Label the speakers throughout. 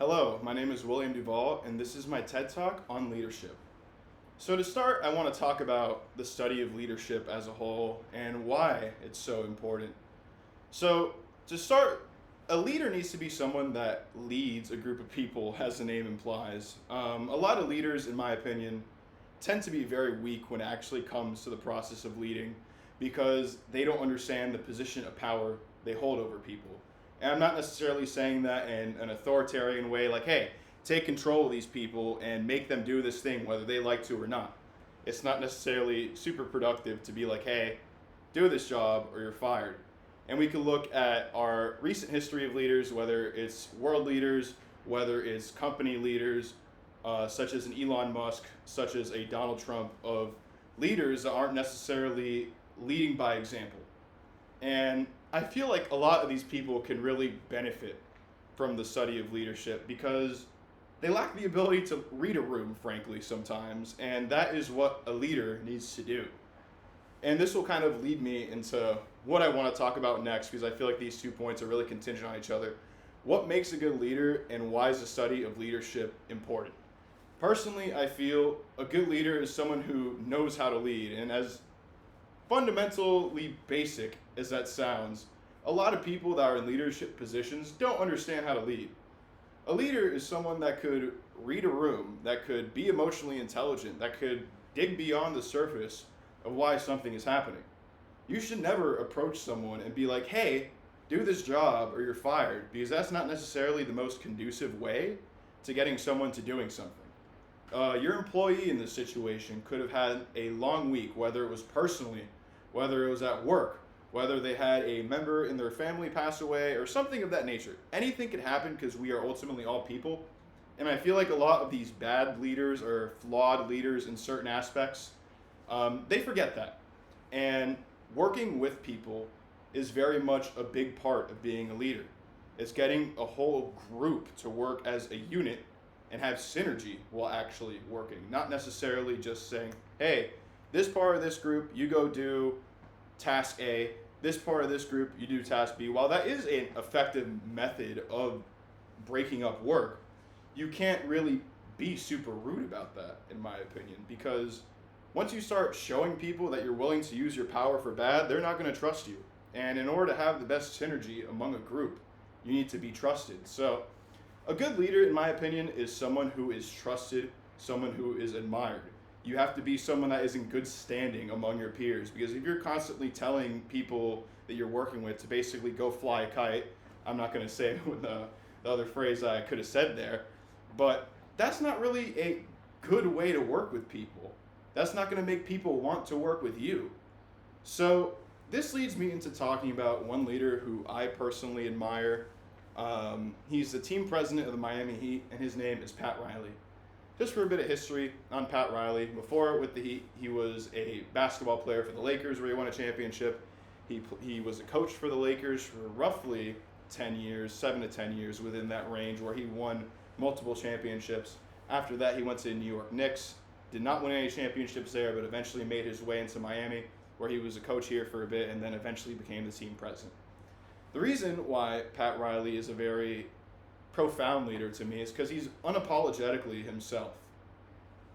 Speaker 1: Hello, my name is William Duval, and this is my TED Talk on leadership. So, to start, I want to talk about the study of leadership as a whole and why it's so important. So, to start, a leader needs to be someone that leads a group of people, as the name implies. A lot of leaders, in my opinion, tend to be very weak when it actually comes to the process of leading because they don't understand the position of power they hold over people. And I'm not necessarily saying that in an authoritarian way, like, hey, take control of these people and make them do this thing whether they like to or not. It's not necessarily super productive to be like, hey, do this job or you're fired. And we can look at our recent history of leaders, whether it's world leaders, whether it's company leaders, such as an Elon Musk, such as a Donald Trump, of leaders that aren't necessarily leading by example. And I feel like a lot of these people can really benefit from the study of leadership because they lack the ability to read a room, frankly, sometimes. And that is what a leader needs to do. And this will kind of lead me into what I want to talk about next because I feel like these 2 points are really contingent on each other. What makes a good leader and why is the study of leadership important? Personally, I feel a good leader is someone who knows how to lead. And as fundamentally basic as that sounds, a lot of people that are in leadership positions don't understand how to lead. A leader is someone that could read a room, that could be emotionally intelligent, that could dig beyond the surface of why something is happening. You should never approach someone and be like, hey, do this job or you're fired, because that's not necessarily the most conducive way to getting someone to doing something. Your employee in this situation could have had a long week, whether it was personally, whether it was at work, whether they had a member in their family pass away, or something of that nature. Anything could happen because we are ultimately all people. And I feel like a lot of these bad leaders or flawed leaders in certain aspects, they forget that. And working with people is very much a big part of being a leader. It's getting a whole group to work as a unit and have synergy while actually working, not necessarily just saying, hey, this part of this group, you go do task A, this part of this group, you do task B. While that is an effective method of breaking up work, you can't really be super rude about that, in my opinion, because once you start showing people that you're willing to use your power for bad, they're not going to trust you. And in order to have the best synergy among a group, you need to be trusted. So, a good leader, in my opinion, is someone who is trusted, someone who is admired. You have to be someone that is in good standing among your peers, because if you're constantly telling people that you're working with to basically go fly a kite, I'm not going to say the other phrase I could have said there, but that's not really a good way to work with people. That's not going to make people want to work with you. So this leads me into talking about one leader who I personally admire. He's the team president of the Miami Heat, and his name is Pat Riley. Just for a bit of history on Pat Riley, before with the Heat, he was a basketball player for the Lakers where he won a championship. He was a coach for the Lakers for roughly 10 years, 7 to 10 years within that range where he won multiple championships. After that, he went to the New York Knicks, did not win any championships there, but eventually made his way into Miami where he was a coach here for a bit and then eventually became the team president. The reason why Pat Riley is a very profound leader to me is because he's unapologetically himself.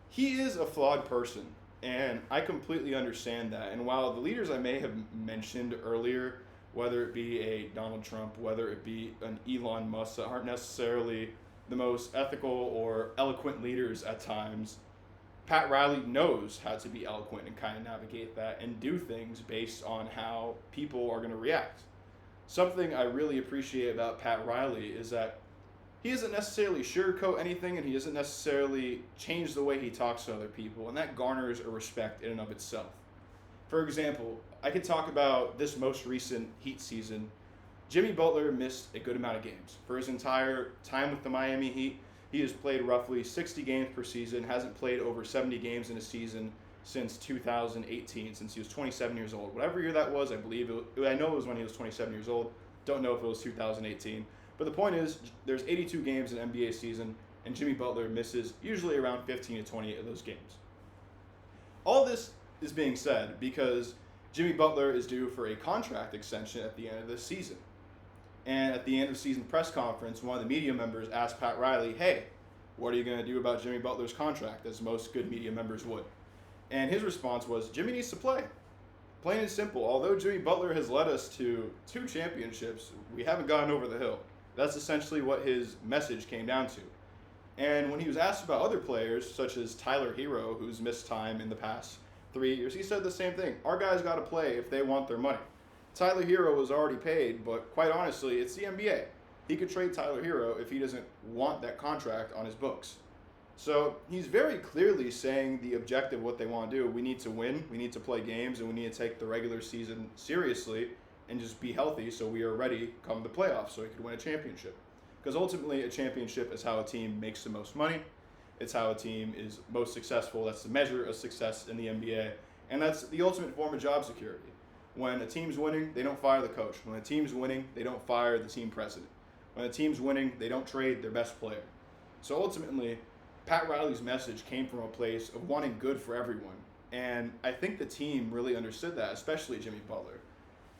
Speaker 1: He is a flawed person, and I completely understand that. And while the leaders I may have mentioned earlier, whether it be a Donald Trump, whether it be an Elon Musk, that aren't necessarily the most ethical or eloquent leaders at times, Pat Riley knows how to be eloquent and kind of navigate that and do things based on how people are going to react. Something I really appreciate about Pat Riley is that he doesn't necessarily sugarcoat anything and he doesn't necessarily change the way he talks to other people, and that garners a respect in and of itself. For example, I could talk about this most recent Heat season. Jimmy Butler missed a good amount of games. For his entire time with the Miami Heat, he has played roughly 60 games per season, hasn't played over 70 games in a season since 2018, since he was 27 years old. Whatever year that was, I know it was when he was 27 years old. Don't know if it was 2018. But the point is, there's 82 games in an NBA season, and Jimmy Butler misses usually around 15 to 28 of those games. All this is being said because Jimmy Butler is due for a contract extension at the end of this season. And at the end of season press conference, one of the media members asked Pat Riley, hey, what are you going to do about Jimmy Butler's contract, as most good media members would? And his response was, Jimmy needs to play. Plain and simple. Although Jimmy Butler has led us to 2 championships, we haven't gotten over the hill. That's essentially what his message came down to. And when he was asked about other players, such as Tyler Hero, who's missed time in the past 3 years, he said the same thing. Our guys got to play if they want their money. Tyler Hero was already paid, but quite honestly, it's the NBA. He could trade Tyler Hero if he doesn't want that contract on his books. So he's very clearly saying the objective, what they want to do. We need to win, we need to play games, and we need to take the regular season seriously and just be healthy so we are ready come the playoffs so we could win a championship. Because ultimately, a championship is how a team makes the most money. It's how a team is most successful. That's the measure of success in the NBA. And that's the ultimate form of job security. When a team's winning, they don't fire the coach. When a team's winning, they don't fire the team president. When a team's winning, they don't trade their best player. So ultimately, Pat Riley's message came from a place of wanting good for everyone. And I think the team really understood that, especially Jimmy Butler.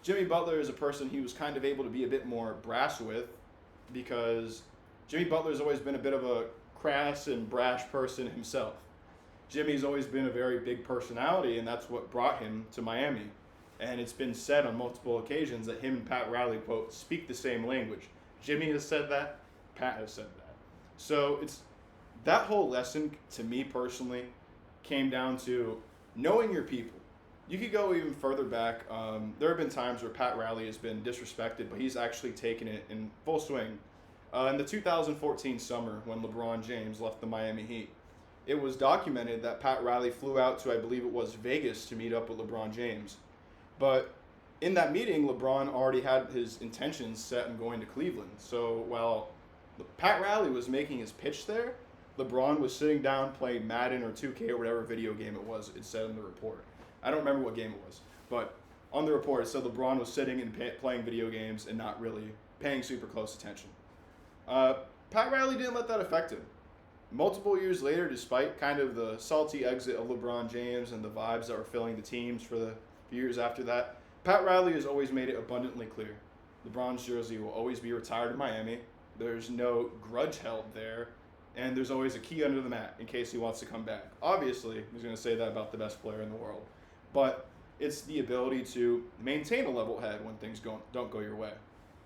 Speaker 1: Jimmy Butler is a person he was kind of able to be a bit more brash with because Jimmy Butler's always been a bit of a crass and brash person himself. Jimmy's always been a very big personality, and that's what brought him to Miami. And it's been said on multiple occasions that him and Pat Riley, quote, speak the same language. Jimmy has said that, Pat has said that. So it's that whole lesson, to me personally, came down to knowing your people. You could go even further back. There have been times where Pat Riley has been disrespected, but he's actually taken it in full swing. In the 2014 summer, when LeBron James left the Miami Heat, it was documented that Pat Riley flew out to, I believe it was Vegas, to meet up with LeBron James. But in that meeting, LeBron already had his intentions set on going to Cleveland. So while Pat Riley was making his pitch there, LeBron was sitting down playing Madden or 2K or whatever video game it was, it said in the report. I don't remember what game it was, but on the report it said LeBron was sitting and playing video games and not really paying super close attention. Pat Riley didn't let that affect him. Multiple years later, despite kind of the salty exit of LeBron James and the vibes that were filling the teams for the few years after that, Pat Riley has always made it abundantly clear. LeBron's jersey will always be retired in Miami. There's no grudge held there. And there's always a key under the mat in case he wants to come back. Obviously, he's going to say that about the best player in the world. But it's the ability to maintain a level head when things don't go your way.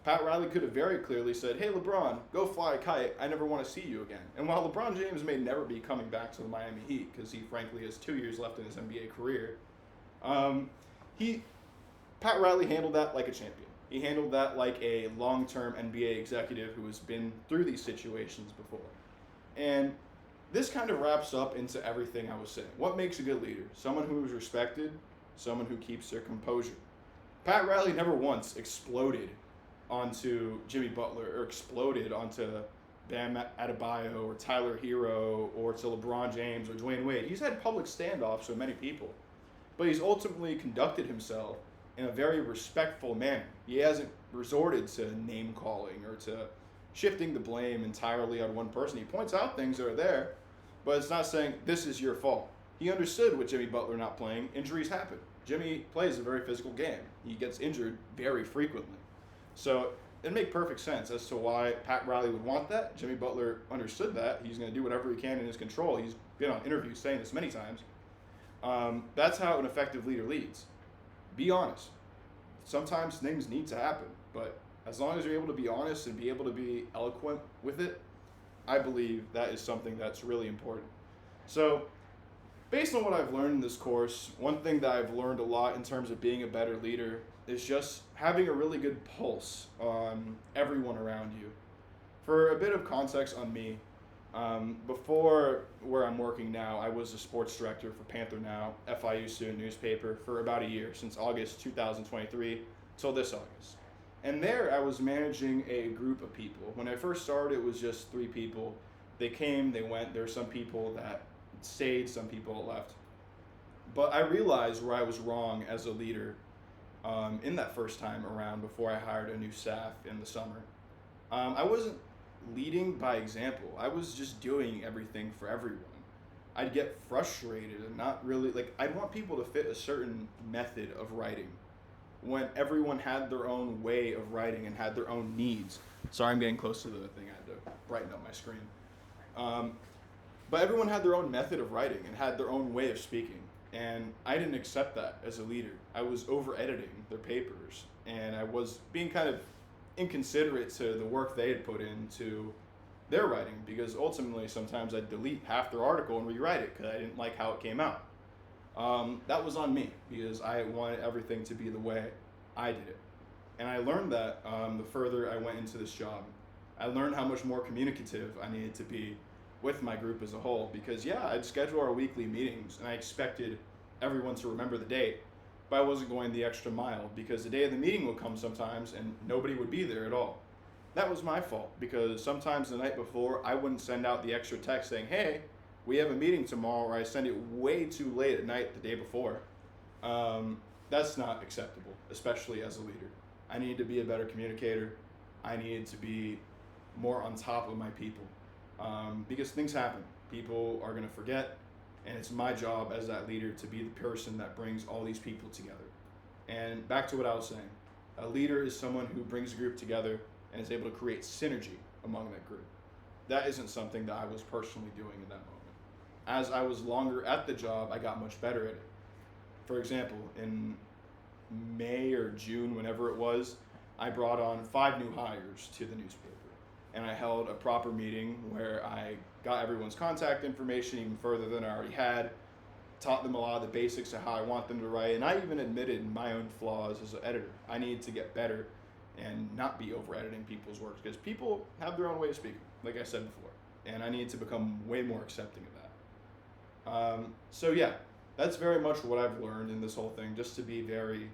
Speaker 1: Pat Riley could have very clearly said, hey, LeBron, go fly a kite. I never want to see you again. And while LeBron James may never be coming back to the Miami Heat, because he frankly has 2 years left in his NBA career, Pat Riley handled that like a champion. He handled that like a long-term NBA executive who has been through these situations before. And this kind of wraps up into everything I was saying. What makes a good leader? Someone who is respected, someone who keeps their composure. Pat Riley never once exploded onto Jimmy Butler or exploded onto Bam Adebayo or Tyler Hero or to LeBron James or Dwayne Wade. He's had public standoffs with many people, but he's ultimately conducted himself in a very respectful manner. He hasn't resorted to name calling or to shifting the blame entirely on one person. He points out things that are there, but it's not saying this is your fault. He understood with Jimmy Butler not playing, injuries happen. Jimmy plays a very physical game. He gets injured very frequently. So it makes perfect sense as to why Pat Riley would want that. Jimmy Butler understood that. He's going to do whatever he can in his control. He's been on interviews saying this many times. That's how an effective leader leads. Be honest. Sometimes things need to happen, but as long as you're able to be honest and be able to be eloquent with it, I believe that is something that's really important. So, based on what I've learned in this course, one thing that I've learned a lot in terms of being a better leader is just having a really good pulse on everyone around you. For a bit of context on me, before where I'm working now, I was a sports director for Panther Now, FIU student newspaper, for about a year, since August 2023 till this August. And there I was managing a group of people. When I first started, it was just 3 people. They came, they went. There were some people that stayed, some people left. But I realized where I was wrong as a leader in that first time around before I hired a new staff in the summer. I wasn't leading by example. I was just doing everything for everyone. I'd get frustrated and not really, I'd want people to fit a certain method of writing. when everyone had their own way of writing and had their own needs. Sorry, I'm getting close to the thing. I had to brighten up my screen. Um, but everyone had their own method of writing and had their own way of speaking. And I didn't accept that as a leader. I was over editing their papers, and I was being kind of inconsiderate to the work they had put into their writing, because ultimately sometimes I'd delete half their article and rewrite it because I didn't like how it came out. That was on me because I wanted everything to be the way I did it. And I learned that the further I went into this job. I learned how much more communicative I needed to be with my group as a whole, because yeah, I'd schedule our weekly meetings and I expected everyone to remember the date, but I wasn't going the extra mile because the day of the meeting would come sometimes and nobody would be there at all. That was my fault, because sometimes the night before I wouldn't send out the extra text saying, hey, we have a meeting tomorrow, or I send it way too late at night the day before. That's not acceptable, especially as a leader. I need to be a better communicator. I needed to be more on top of my people, because things happen. People are going to forget, and it's my job as that leader to be the person that brings all these people together. And back to what I was saying, a leader is someone who brings a group together and is able to create synergy among that group. That isn't something that I was personally doing in that moment. As I was longer at the job, I got much better at it. For example, in May or June, whenever it was, I brought on 5 new hires to the newspaper. And I held a proper meeting where I got everyone's contact information even further than I already had, taught them a lot of the basics of how I want them to write, and I even admitted my own flaws as an editor. I needed to get better and not be over editing people's works, because people have their own way of speaking, like I said before, and I need to become way more accepting of that. So yeah, that's very much what I've learned in this whole thing, just to be very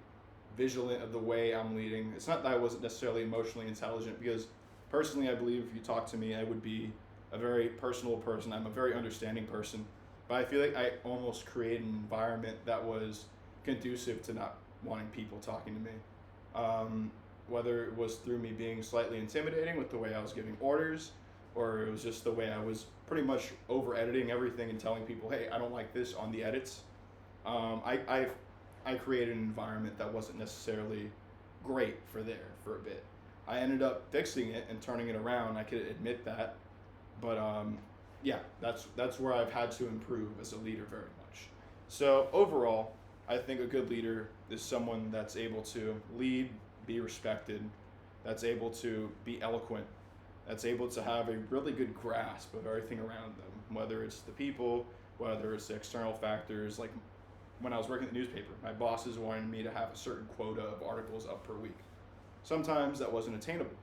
Speaker 1: vigilant of the way I'm leading. It's not that I wasn't necessarily emotionally intelligent, because personally I believe if you talk to me I would be a very personal person. I'm a very understanding person, but I feel like I almost created an environment that was conducive to not wanting people talking to me. Whether it was through me being slightly intimidating with the way I was giving orders, or it was just the way I was pretty much over editing everything and telling people, hey, I don't like this on the edits. I created an environment that wasn't necessarily great for a bit. I ended up fixing it and turning it around. I could admit that, but yeah, that's where I've had to improve as a leader very much. So overall, I think a good leader is someone that's able to lead, be respected, that's able to be eloquent, that's able to have a really good grasp of everything around them, whether it's the people, whether it's the external factors. Like when I was working at the newspaper, my bosses wanted me to have a certain quota of articles up per week. Sometimes that wasn't attainable,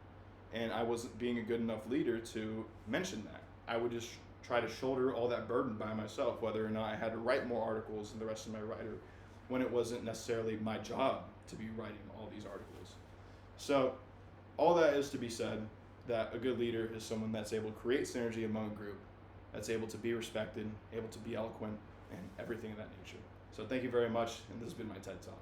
Speaker 1: and I wasn't being a good enough leader to mention that. I would just try to shoulder all that burden by myself, whether or not I had to write more articles than the rest of my writer, when it wasn't necessarily my job to be writing all these articles. So all that is to be said, that a good leader is someone that's able to create synergy among a group, that's able to be respected, able to be eloquent, and everything of that nature. So thank you very much, and this has been my TED Talk.